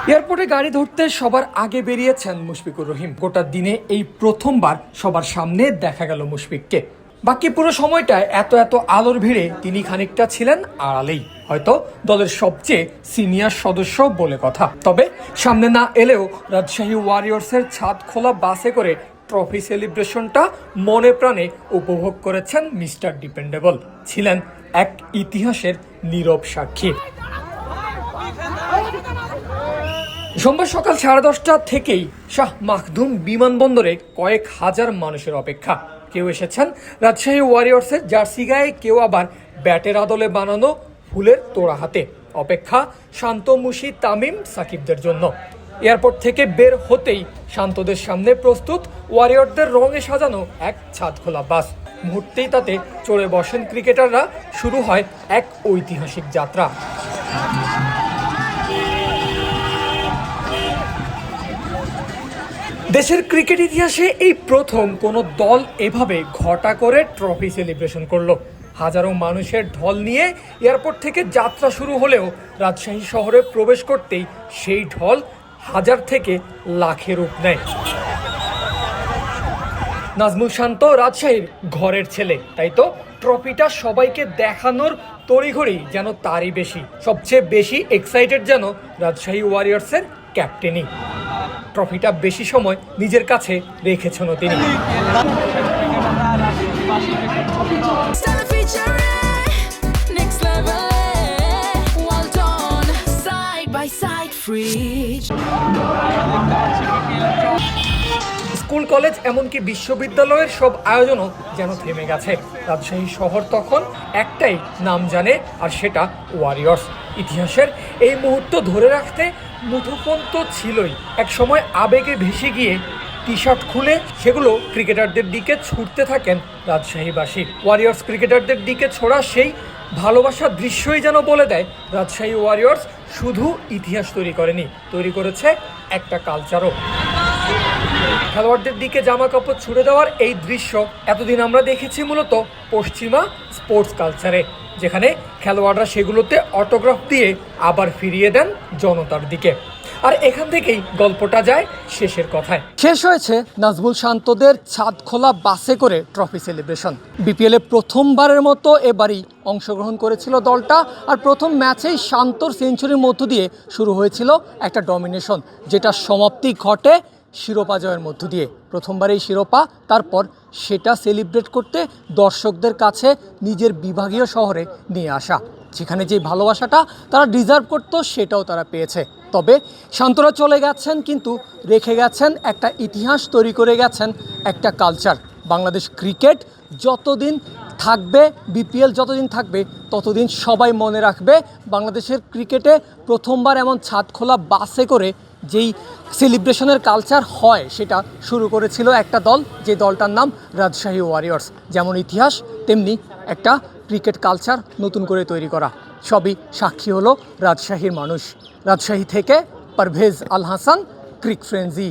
এয়ারপোর্টে গাড়ি ধরতে সবার আগে বেরিয়েছেন মুশফিকুর রহিম। গোটা দিনে এই প্রথমবার সবার সামনে দেখা গেল মুশফিককে। বাকি পুরো সময়টায় এত আলোর ভিড়ে তিনি খানিকটা ছিলেন আড়ালেই, হয়তো দলের সবচেয়ে সিনিয়র সদস্য বলে কথা। তবে সামনে না এলেও রাজশাহী ওয়ারিয়র্সের ছাদ খোলা বাসে করে ট্রফি সেলিব্রেশনটা মনে প্রাণে উপভোগ করেছেন মিস্টার ডিপেন্ডেবল। ছিলেন এক ইতিহাসের নীরব সাক্ষী। সোমবার সকাল 10:30 থেকেই শাহ মাখদুম বিমানবন্দরে কয়েক হাজার মানুষের অপেক্ষা। কেউ এসেছেন রাজশাহী ওয়ারিয়র্সের জার্সি গায়ে, কেউ আবার ব্যাটের আদলে বানানো ফুলের তোড়া হাতে। অপেক্ষা শান্ত, মুশি, তামিম, সাকিবদের জন্য। এয়ারপোর্ট থেকে বের হতেই শান্তদের সামনে প্রস্তুত ওয়ারিয়রদের রঙে সাজানো এক ছাদখোলা বাস। মুহূর্তেই তাতে চড়ে বসেন ক্রিকেটাররা। শুরু হয় এক ঐতিহাসিক যাত্রা। দেশের ক্রিকেট ইতিহাসে এই প্রথম কোনো দল এভাবে ঘটা করে ট্রফি সেলিব্রেশন করলো। হাজারো মানুষের ঢল নিয়ে এয়ারপোর্ট থেকে যাত্রা শুরু হলেও রাজশাহী শহরে প্রবেশ করতেই সেই ঢল হাজার থেকে লাখে রূপ নেয়। নাজমুল শান্ত রাজশাহীর ঘরের ছেলে, তাই তো ট্রফিটা সবাইকে দেখানোর তড়িঘড়ি যেন তারই বেশি। সবচেয়ে বেশি এক্সাইটেড যেন রাজশাহী ওয়ারিয়র্সের ক্যাপ্টেনই। ট্রফিটা বেশি সময় নিজের কাছে রেখেছেন তিনি। স্কুল, কলেজ, এমনকি বিশ্ববিদ্যালয়ের সব আয়োজনও যেন থেমে গেছে। রাজশাহী শহর তখন একটাই নাম জানে, আর সেটা ওয়ারিয়র্স। ইতিহাসের এই মুহূর্ত ধরে রাখতে মুঠোফোন তো ছিলই, এক সময় আবেগে ভেসে গিয়ে টি শার্ট খুলে সেগুলো ক্রিকেটারদের দিকে ছুটতে থাকেন রাজশাহীবাসী। ওয়ারিয়র্স ক্রিকেটারদের দিকে ছোড়া সেই ভালোবাসার দৃশ্যই যেন বলে দেয় রাজশাহী ওয়ারিয়র্স শুধু ইতিহাস তৈরি করেনি, তৈরি করেছে একটা কালচারও। খেলোয়াড়দের দিকে জামা কাপড় ছুড়ে দেওয়ার এই দৃশ্য এতদিন আমরা দেখেছি মূলত পশ্চিমা স্পোর্টস কালচারে, যেখানে খেলোয়াড়রা সেগুলোতে অটোগ্রাফ দিয়ে আবার ফিরিয়ে দেন জনতার দিকে। আর এখান থেকেই গল্পটা যায় শেষের কথায়। শেষ হয়েছে নাজমুল শান্তদের ছাদ খোলা বাসে করে ট্রফি সেলিব্রেশন। বিপিএলে প্রথমবারের মতো এবারই অংশগ্রহণ করেছিল দলটা। আর প্রথম ম্যাচেই শান্তর সেঞ্চুরির মধ্য দিয়ে শুরু হয়েছিল একটা ডমিনেশন, যেটা সমাপ্তি ঘটে শিরোপা জয়ের মধ্য দিয়ে। প্রথমবারেই শিরোপা, তারপর সেটা সেলিব্রেট করতে দর্শকদের কাছে নিজের বিভাগীয় শহরে নিয়ে আসা। যেখানে যে ভালোবাসাটা তারা ডিজার্ভ করতো সেটাও তারা পেয়েছে। তবে শান্তরা চলে গেছেন, কিন্তু রেখে গেছেন একটা ইতিহাস, তৈরি করে গেছেন একটা কালচার। বাংলাদেশ ক্রিকেট যতদিন থাকবে, বিপিএল যতদিন থাকবে, ততদিন সবাই মনে রাখবে বাংলাদেশের ক্রিকেটে প্রথমবার এমন ছাদ খোলা বাসে করে যেই সেলিব্রেশনের কালচার হয় সেটা শুরু করেছিল একটা দল, যে দলটার নাম রাজশাহী ওয়ারিয়র্স। যেমন ইতিহাস, তেমনি একটা ক্রিকেট কালচার নতুন করে তৈরি করা। সবই সাক্ষী হলো রাজশাহীর মানুষ। রাজশাহী থেকে পারভেজ আল হাসান, ক্রিক ফ্রেন্জি।